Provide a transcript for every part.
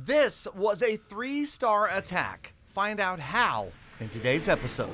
This was a 3-star attack. Find out how in today's episode.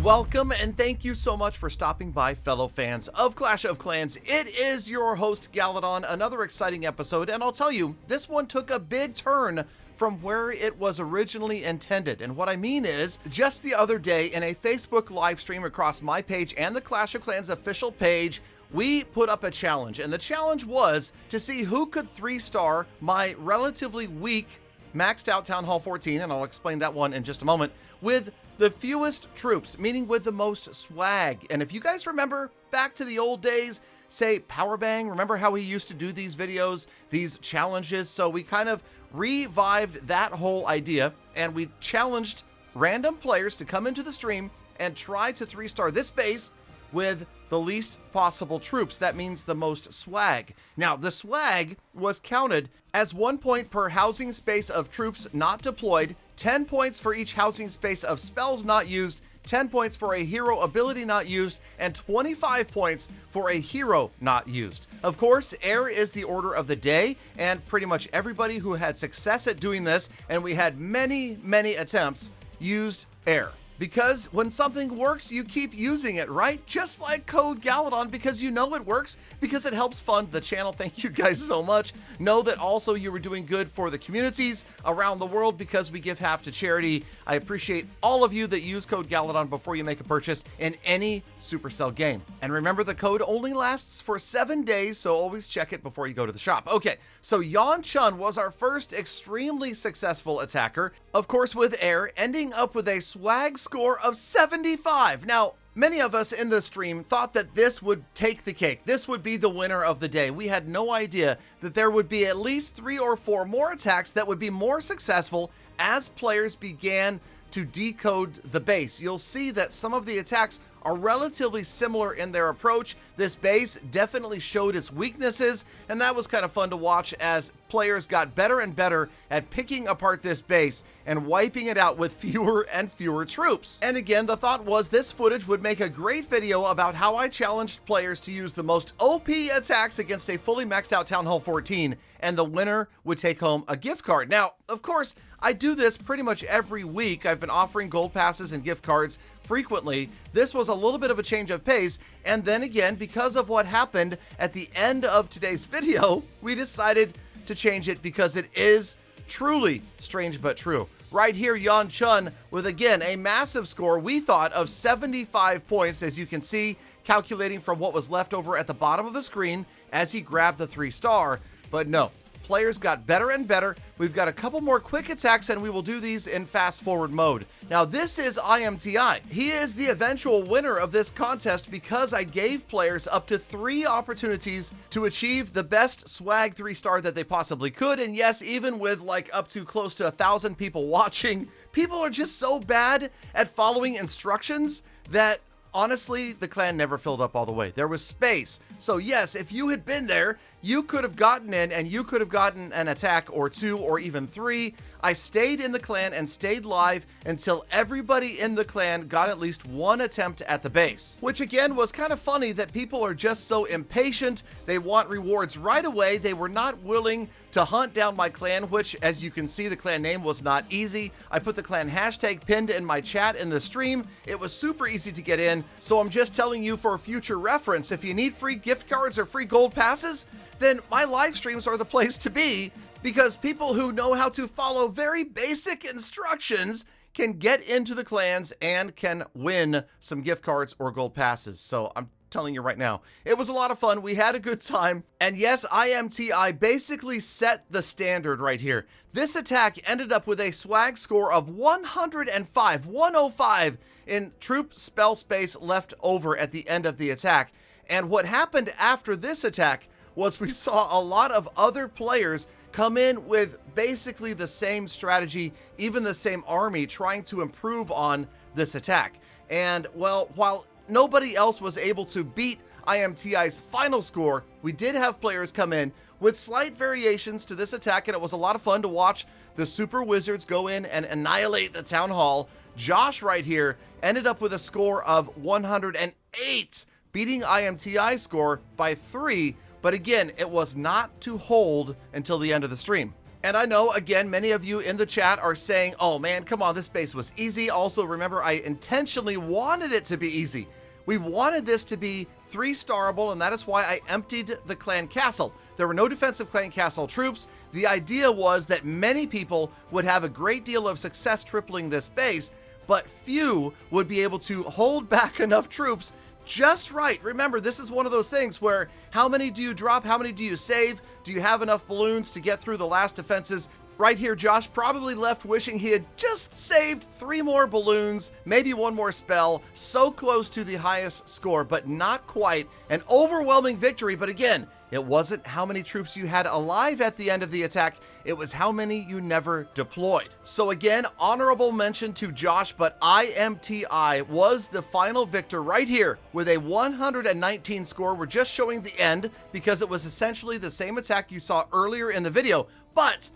Welcome and thank you so much for stopping by, fellow fans of Clash of Clans. It is your host Galadon, another exciting episode, and I'll tell you, this one took a big turn from where it was originally intended. And what I mean is, just the other day in a Facebook live stream across my page and the Clash of Clans official page, we put up a challenge, and the challenge was to see who could 3-star my relatively weak maxed out Town Hall 14, and I'll explain that one in just a moment, with the fewest troops, meaning with the most swag. And if you guys remember back to the old days, say Powerbang, remember how he used to do these videos, these challenges? So we kind of revived that whole idea, and we challenged random players to come into the stream and try to 3-star this base with the least possible troops. That means the most swag. Now, the swag was counted as 1 point per housing space of troops not deployed, 10 points for each housing space of spells not used, 10 points for a hero ability not used, and 25 points for a hero not used. Of course, air is the order of the day, and pretty much everybody who had success at doing this, and we had many attempts, used air. Because when something works, you keep using it, right? Just like code Galadon, because you know it works, because it helps fund the channel. Thank you guys so much. Know that also you were doing good for the communities around the world because we give half to charity. I appreciate all of you that use code Galadon before you make a purchase in any Supercell game. And remember, the code only lasts for 7 days, so always check it before you go to the shop. Okay, so Yan Chun was our first extremely successful attacker, of course with air, ending up with a swag score of 75. Now, many of us in the stream thought that this would take the cake. This would be the winner of the day. We had no idea that there would be at least 3 or 4 more attacks that would be more successful as players began to decode the base. You'll see that some of the attacks are relatively similar in their approach. This base definitely showed its weaknesses, and that was kind of fun to watch as players got better and better at picking apart this base and wiping it out with fewer and fewer troops. And again, the thought was this footage would make a great video about how I challenged players to use the most OP attacks against a fully maxed out Town Hall 14, and the winner would take home a gift card. Now, of course, I do this pretty much every week. I've been offering gold passes and gift cards frequently. This was a little bit of a change of pace, and then again, because of what happened at the end of today's video, we decided to change it because it is truly strange but true. Right here, Yan Chun with, again, a massive score, we thought, of 75 points, as you can see, calculating from what was left over at the bottom of the screen as he grabbed the 3-star. But no, players got better and better. We've got a couple more quick attacks, and we will do these in fast forward mode. Now, this is IMTI. He is the eventual winner of this contest because I gave players up to 3 opportunities to achieve the best swag 3-star that they possibly could. And yes, even with like up to close to 1,000 people watching, people are just so bad at following instructions that honestly, the clan never filled up all the way. There was space. So yes, if you had been there, you could have gotten in and you could have gotten an attack or 2 or even 3. I stayed in the clan and stayed live until everybody in the clan got at least 1 attempt at the base. Which again was kind of funny that people are just so impatient. They want rewards right away. They were not willing to hunt down my clan, which, as you can see, the clan name was not easy. I put the clan hashtag pinned in my chat in the stream. It was super easy to get in. So I'm just telling you for future reference, if you need free gift cards or free gold passes, then my live streams are the place to be, because people who know how to follow very basic instructions can get into the clans and can win some gift cards or gold passes. So I'm telling you right now, it was a lot of fun. We had a good time. And yes, IMTI basically set the standard right here. This attack ended up with a swag score of 105 in troop spell space left over at the end of the attack. And what happened after this attack was we saw a lot of other players come in with basically the same strategy, even the same army, trying to improve on this attack. And well, while nobody else was able to beat IMTI's final score, we did have players come in with slight variations to this attack, and it was a lot of fun to watch the Super Wizards go in and annihilate the Town Hall. Josh right here ended up with a score of 108 beating IMTI's score by 3, but again, it was not to hold until the end of the stream. And I know, again, many of you in the chat are saying, oh man, come on, this base was easy. Also, remember, I intentionally wanted it to be easy. We wanted this to be 3-starable, and that is why I emptied the clan castle. There were no defensive clan castle troops. The idea was that many people would have a great deal of success tripling this base, but few would be able to hold back enough troops just right. Remember, this is one of those things where how many do you drop? How many do you save? Do you have enough balloons to get through the last defenses? Right here, Josh probably left wishing he had just saved 3 more balloons, maybe 1 more spell, so close to the highest score, but not quite. An overwhelming victory, but again, it wasn't how many troops you had alive at the end of the attack, it was how many you never deployed. So again, honorable mention to Josh, but IMTI was the final victor right here with a 119 score. We're just showing the end because it was essentially the same attack you saw earlier in the video, but,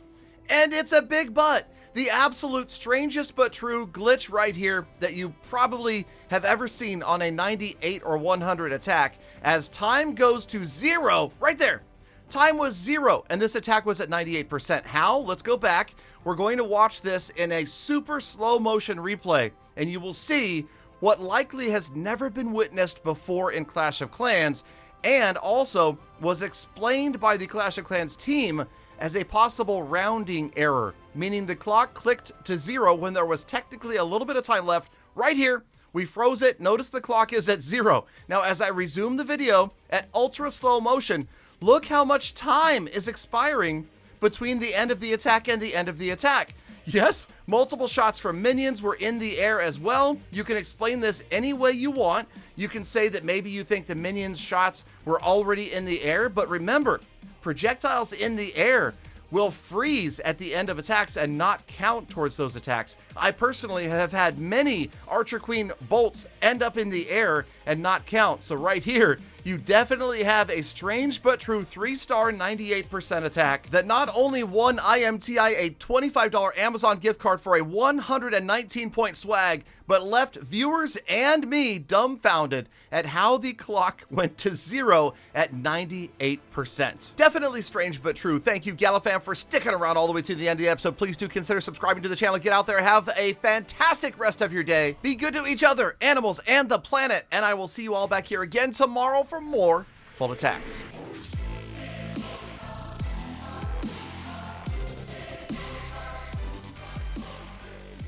and it's a big but, the absolute strangest but true glitch right here that you probably have ever seen on a 98 or 100 attack. As time goes to 0, right there, time was 0, and this attack was at 98%. How? Let's go back. We're going to watch this in a super slow motion replay, and you will see what likely has never been witnessed before in Clash of Clans, and also was explained by the Clash of Clans team as a possible rounding error, meaning the clock clicked to 0 when there was technically a little bit of time left. Right here, we froze it. Notice the clock is at 0. Now, as I resume the video at ultra slow motion, look how much time is expiring between the end of the attack and the end of the attack. Yes, multiple shots from minions were in the air as well. You can explain this any way you want. You can say that maybe you think the minions' shots were already in the air, but remember, projectiles in the air will freeze at the end of attacks and not count towards those attacks. I personally have had many Archer Queen bolts end up in the air and not count. So right here, you definitely have a strange but true 3-star 98% attack that not only won IMTI a $25 Amazon gift card for a 119-point swag, but left viewers and me dumbfounded at how the clock went to 0 at 98%. Definitely strange but true. Thank you, Galafam, for sticking around all the way to the end of the episode. Please do consider subscribing to the channel. Get out there, have a fantastic rest of your day. Be good to each other, animals, and the planet, and I will see you all back here again tomorrow for more Full Attacks.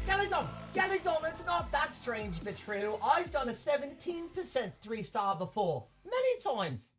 Galadon, it's not that strange but true. I've done a 17% 3-star before, many times.